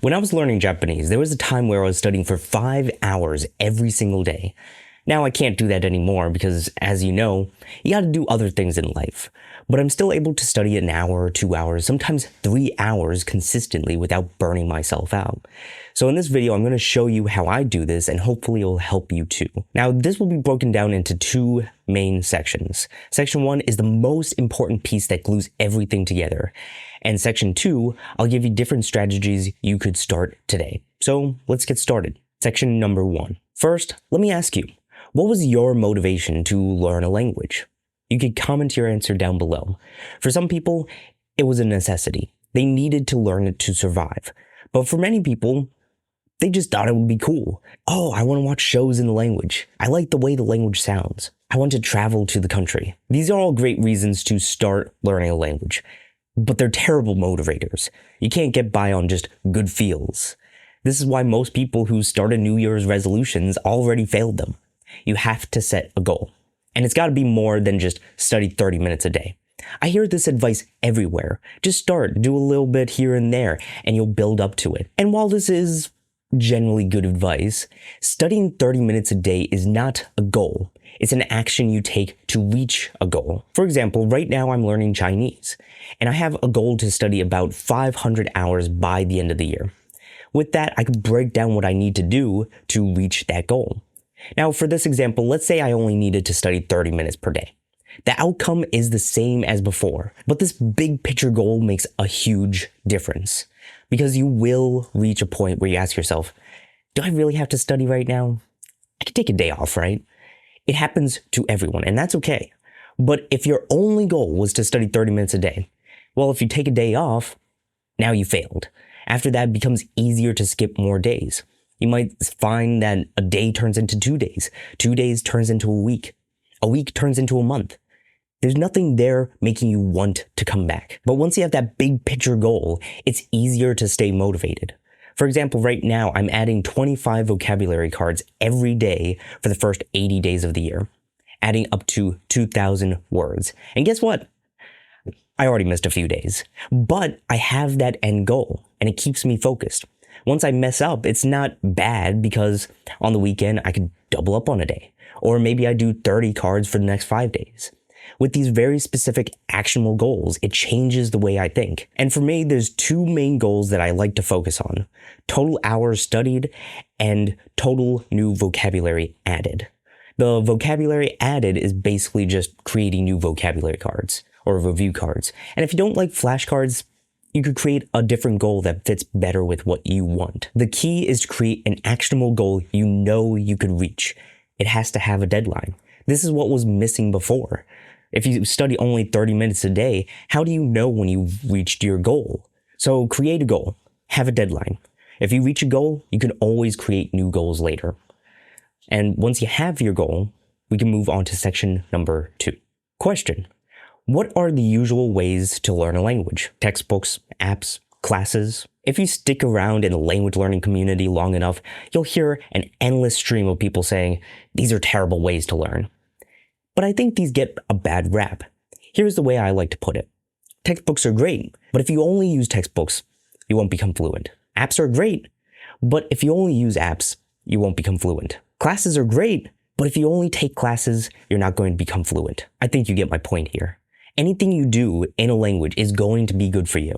When I was learning Japanese, there was a time where I was studying for 5 hours every single day. Now I can't do that anymore because, as you know, you gotta do other things in life. But I'm still able to study an hour or 2 hours, sometimes 3 hours consistently without burning myself out. So in this video, I'm going to show you how I do this and hopefully it'll help you too. Now, this will be broken down into two main sections. Section 1 is the most important piece that glues everything together. And section 2, I'll give you different strategies you could start today. So let's get started. Section number 1. First, let me ask you, what was your motivation to learn a language? You could comment your answer down below. For some people, it was a necessity. They needed to learn it to survive. But for many people, they just thought it would be cool. Oh, I want to watch shows in the language. I like the way the language sounds. I want to travel to the country. These are all great reasons to start learning a language. But they're terrible motivators. You can't get by on just good feels. This is why most people who started New Year's resolutions already failed them. You have to set a goal. And it's got to be more than just study 30 minutes a day. I hear this advice everywhere. Just start, do a little bit here and there, and you'll build up to it. And while this is generally good advice, studying 30 minutes a day is not a goal. It's an action you take to reach a goal. For example, right now I'm learning Chinese, and I have a goal to study about 500 hours by the end of the year. With that, I could break down what I need to do to reach that goal. Now, for this example, let's say I only needed to study 30 minutes per day. The outcome is the same as before, but this big picture goal makes a huge difference because you will reach a point where you ask yourself, do I really have to study right now? I could take a day off, right? It happens to everyone, and that's okay. But if your only goal was to study 30 minutes a day, well, if you take a day off, now you failed. After that, it becomes easier to skip more days. You might find that a day turns into 2 days. 2 days turns into a week turns into a month. There's nothing there making you want to come back. But once you have that big picture goal, it's easier to stay motivated. For example, right now, I'm adding 25 vocabulary cards every day for the first 80 days of the year, adding up to 2,000 words. And guess what? I already missed a few days, but I have that end goal and it keeps me focused. Once I mess up, it's not bad because on the weekend, I could double up on a day. Or maybe I do 30 cards for the next 5 days. With these very specific actionable goals, it changes the way I think. And for me, there's two main goals that I like to focus on: total hours studied and total new vocabulary added. The vocabulary added is basically just creating new vocabulary cards or review cards. And if you don't like flashcards, you could create a different goal that fits better with what you want. The key is to create an actionable goal you know you could reach. It has to have a deadline. This is what was missing before. If you study only 30 minutes a day, how do you know when you've reached your goal? So create a goal, have a deadline. If you reach a goal, you can always create new goals later. And once you have your goal, we can move on to section number 2. Question: what are the usual ways to learn a language? Textbooks, apps, classes? If you stick around in the language learning community long enough, you'll hear an endless stream of people saying, these are terrible ways to learn. But I think these get a bad rap. Here's the way I like to put it. Textbooks are great, but if you only use textbooks, you won't become fluent. Apps are great, but if you only use apps, you won't become fluent. Classes are great, but if you only take classes, you're not going to become fluent. I think you get my point here. Anything you do in a language is going to be good for you.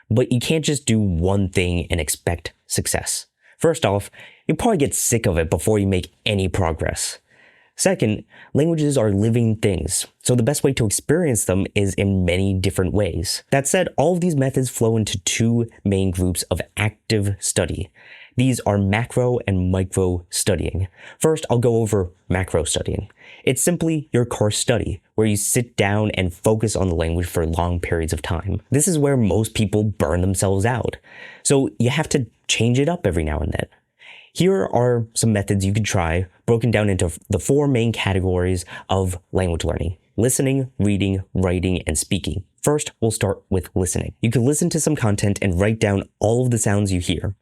But you can't just do one thing and expect success. First off, you'll probably get sick of it before you make any progress. Second, languages are living things, so the best way to experience them is in many different ways. That said, all of these methods flow into two main groups of active study. These are macro and micro studying. First, I'll go over macro studying. It's simply your course study, where you sit down and focus on the language for long periods of time. This is where most people burn themselves out, so you have to change it up every now and then. Here are some methods you could try, broken down into the 4 main categories of language learning: listening, reading, writing, and speaking. First, we'll start with listening. You can listen to some content and write down all of the sounds you hear.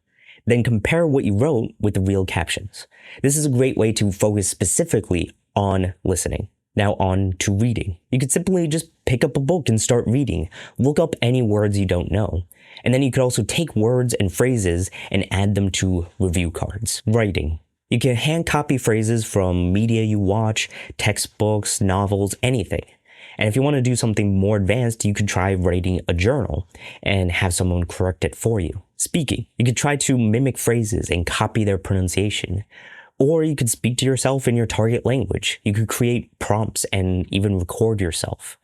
Then compare what you wrote with the real captions. This is a great way to focus specifically on listening. Now on to reading. You could simply just pick up a book and start reading. Look up any words you don't know. And then you could also take words and phrases and add them to review cards. Writing. You can hand copy phrases from media you watch, textbooks, novels, anything. And if you want to do something more advanced, you could try writing a journal and have someone correct it for you. Speaking. You could try to mimic phrases and copy their pronunciation. Or you could speak to yourself in your target language. You could create prompts and even record yourself.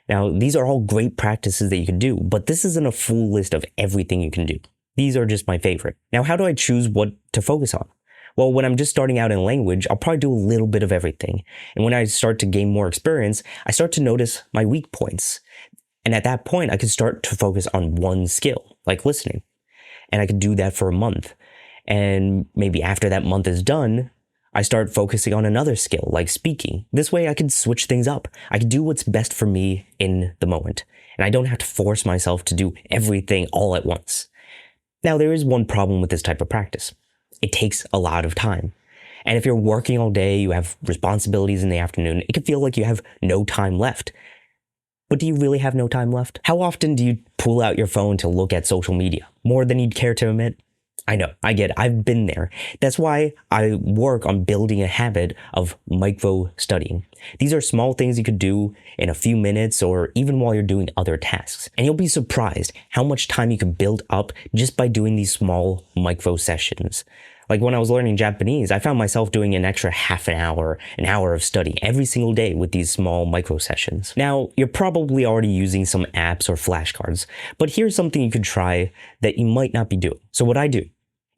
Now, these are all great practices that you can do, but this isn't a full list of everything you can do. These are just my favorite. Now, how do I choose what to focus on? Well, when I'm just starting out in language, I'll probably do a little bit of everything. And when I start to gain more experience, I start to notice my weak points. And at that point, I can start to focus on one skill, like listening. And I can do that for a month. And maybe after that month is done, I start focusing on another skill, like speaking. This way I can switch things up. I can do what's best for me in the moment. And I don't have to force myself to do everything all at once. Now, there is one problem with this type of practice. It takes a lot of time. And if you're working all day, you have responsibilities in the afternoon, it can feel like you have no time left. But do you really have no time left? How often do you pull out your phone to look at social media? More than you'd care to admit? I know, I get it, I've been there. That's why I work on building a habit of micro studying. These are small things you could do in a few minutes or even while you're doing other tasks. And you'll be surprised how much time you can build up just by doing these small micro sessions. Like when I was learning Japanese, I found myself doing an extra half an hour of study every single day with these small micro sessions. Now, you're probably already using some apps or flashcards, but here's something you could try that you might not be doing. So what I do,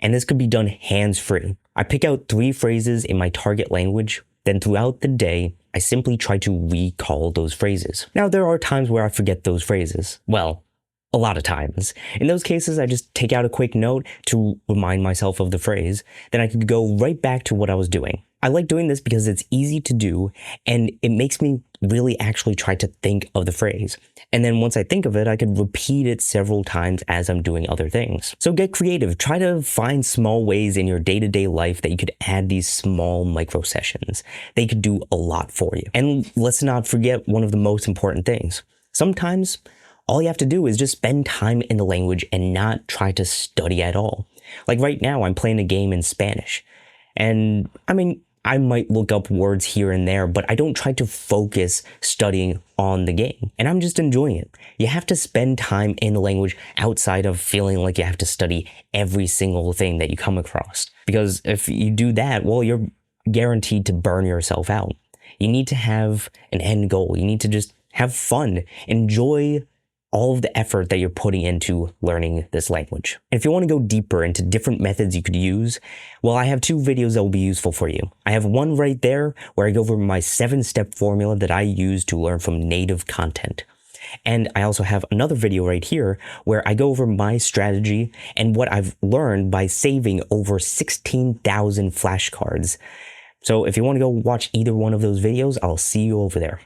and this could be done hands-free. I pick out 3 phrases in my target language, then throughout the day, I simply try to recall those phrases. Now, there are times where I forget those phrases. Well, a lot of times. In those cases, I just take out a quick note to remind myself of the phrase, then I could go right back to what I was doing. I like doing this because it's easy to do, and it makes me really actually try to think of the phrase. And then once I think of it, I could repeat it several times as I'm doing other things. So get creative. Try to find small ways in your day-to-day life that you could add these small micro sessions. They could do a lot for you. And let's not forget one of the most important things. Sometimes all you have to do is just spend time in the language and not try to study at all. Like right now, I'm playing a game in Spanish. And I mean, I might look up words here and there, but I don't try to focus studying on the game. And I'm just enjoying it. You have to spend time in the language outside of feeling like you have to study every single thing that you come across. Because if you do that, well, you're guaranteed to burn yourself out. You need to have an end goal. You need to just have fun. Enjoy all of the effort that you're putting into learning this language. And if you want to go deeper into different methods you could use, well, I have 2 videos that will be useful for you. I have one right there where I go over my 7-step formula that I use to learn from native content. And I also have another video right here where I go over my strategy and what I've learned by saving over 16,000 flashcards. So if you want to go watch either one of those videos, I'll see you over there.